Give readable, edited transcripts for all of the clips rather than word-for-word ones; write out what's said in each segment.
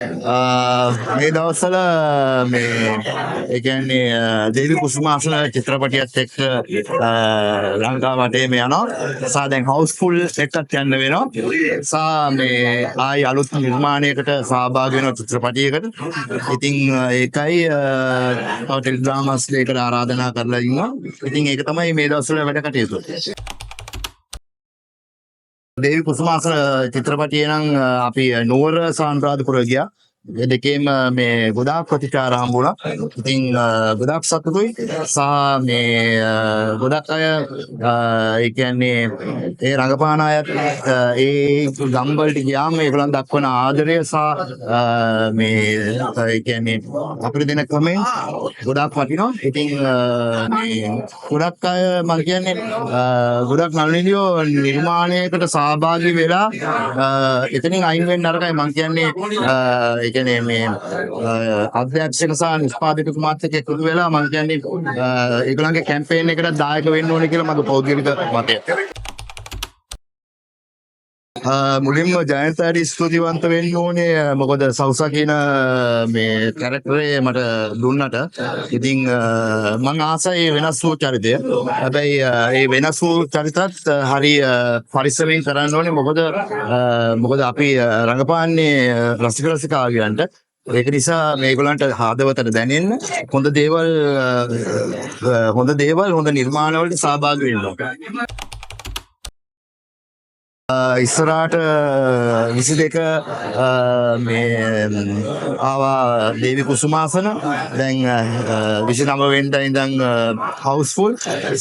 මේ දවස්වල මේ ඒ කියන්නේ දේවි කුසුමාසන චිත්‍රපටියත් එක්ක ලංකාව වටේම යනවා. සහ දැන් හවුස්ෆුල් එකක් යන්න වෙනවා. සහ මේ ආයි අලුත් නිර්මාණයකට සහභාගී වෙන චිත්‍රපටියකට. ඉතින් ඒකයි තව ටෙලිඩ්‍රාමාස් දෙකට ආරාධනා කරලා ඉන්නවා. ඉතින් ඒක තමයි මේ දවස්වල වැඩ කටයුතු. දේවි කුසුමාසන චිත්‍රපටිය නම් අපි නුවර සාන්ද්‍රාධිපුර ගියා. ඒ දෙකේම මේ ගොඩාක් ප්‍රතිචාර හම්බුණා. ඉතින් ගොඩාක් සතුටුයි. සහ මේ ගොඩක් අය ඒ කියන්නේ ඒ රඟපාන අයත් ඒ ගම් වලට ගියාම ඒගොල්ලන් දක්වන ආදරය සහ මේ ඒ කියන්නේ අපිට දෙන කමෙන්ට් ගොඩාක් වටිනවා. ඉතින් මේ ගොඩක් අය මම කියන්නේ ගොඩක් නළුනිලියෝ නිර්මාණයකට සහභාගී වෙලා එතනින් අයින් වෙන්න අරකයි මම කියන්නේ ඒ කියන්නේ මේ අධ්‍යක්ෂක සහ නිෂ්පාදක කුමාරත් එක්ක එකතු වෙලා මම කියන්නේ ඒගොල්ලන්ගේ කැම්පේන් එකට දායක වෙන්න ඕනේ කියලා මගේ පෞද්ගලික මතය. මුලින්ම ජයන්තට ස්තුතිවන්ත වෙන්න ඕනේ. මොකද සවුසා කියන මේ කැරක්ටරේ මට දුන්නට. ඉතින් මම ආසයි වෙනස් වූ චරිතය. හැබැයි ඒ වෙනස් වූ චරිතත් හරි පරිස්සමෙන් කරන්න ඕනේ. මොකද අපි රඟපාන්නේ රසික රසිකාවන්ට. ඒක නිසා මේගොල්ලන්ට හදවතට දැනෙන්න හොඳ දේවල් හොඳ නිර්මාණවලට සහභාගී වෙන්න ඕනේ. ඉස්සරහට 22 මේ ආවා දේවි කුසුමාසන. දැන් 29 වෙනිදා ඉඳන් හවුස්ෆුල්.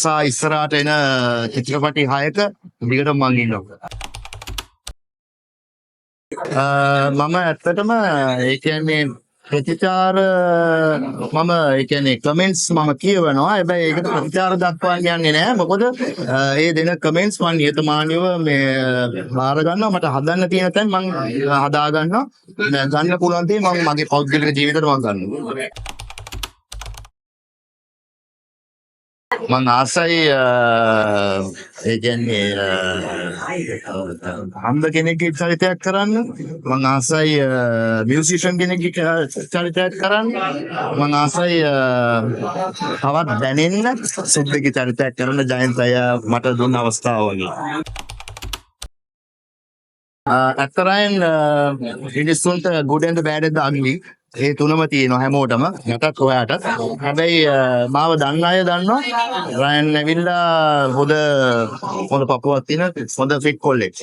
සහ ඉස්සරහට එන චිත්‍රපටි 6ක දිගටම මං ඉන්නවා. මම ඇත්තටම ඒ කියන්නේ ප්‍රතිචාර මම ඒ කියන්නේ කමෙන්ට්ස් මම කියවනවා. හැබැයි ඒකට ප්‍රතිචාර දක්වන්න යන්නේ නැහැ. මොකද ඒ දෙන කමෙන්ට්ස් මම නියතමානීව මේ බාර ගන්නවා. මට හදන්න තියෙන තැන් මම හදා ගන්නවා. ගන්න පුළුවන් දේ මම මගේ පෞද්ගලික ජීවිතේට මම ගන්නවා. මං ආසයි ඒ කියන්නේ හම්බ කෙනෙක්ගේ චරිතයක් කරන්න. මං ආසයි මියුසිෂියන් කෙනෙක්ගේ චරිතයක් කරන්න. මං ආසයි තවත් දැනෙන්න සුද්දගේ චරිතයක් කරන්න ජයන්ත අය මට දුන්න අවස්ථාව වගේ. ඇත්තරයෙන් මිනිස්සුන්ට good and the bad and the ugly ඒ තුනම තියෙනවා හැමෝටම. මටත් ඔයාටත්. හැබැයි මාව දන්න අය දන්නවා රයන් ඇවිල්ලා හොඳ පපුවක් තියෙන හොඳ ෆිට කොල්ලෙක්.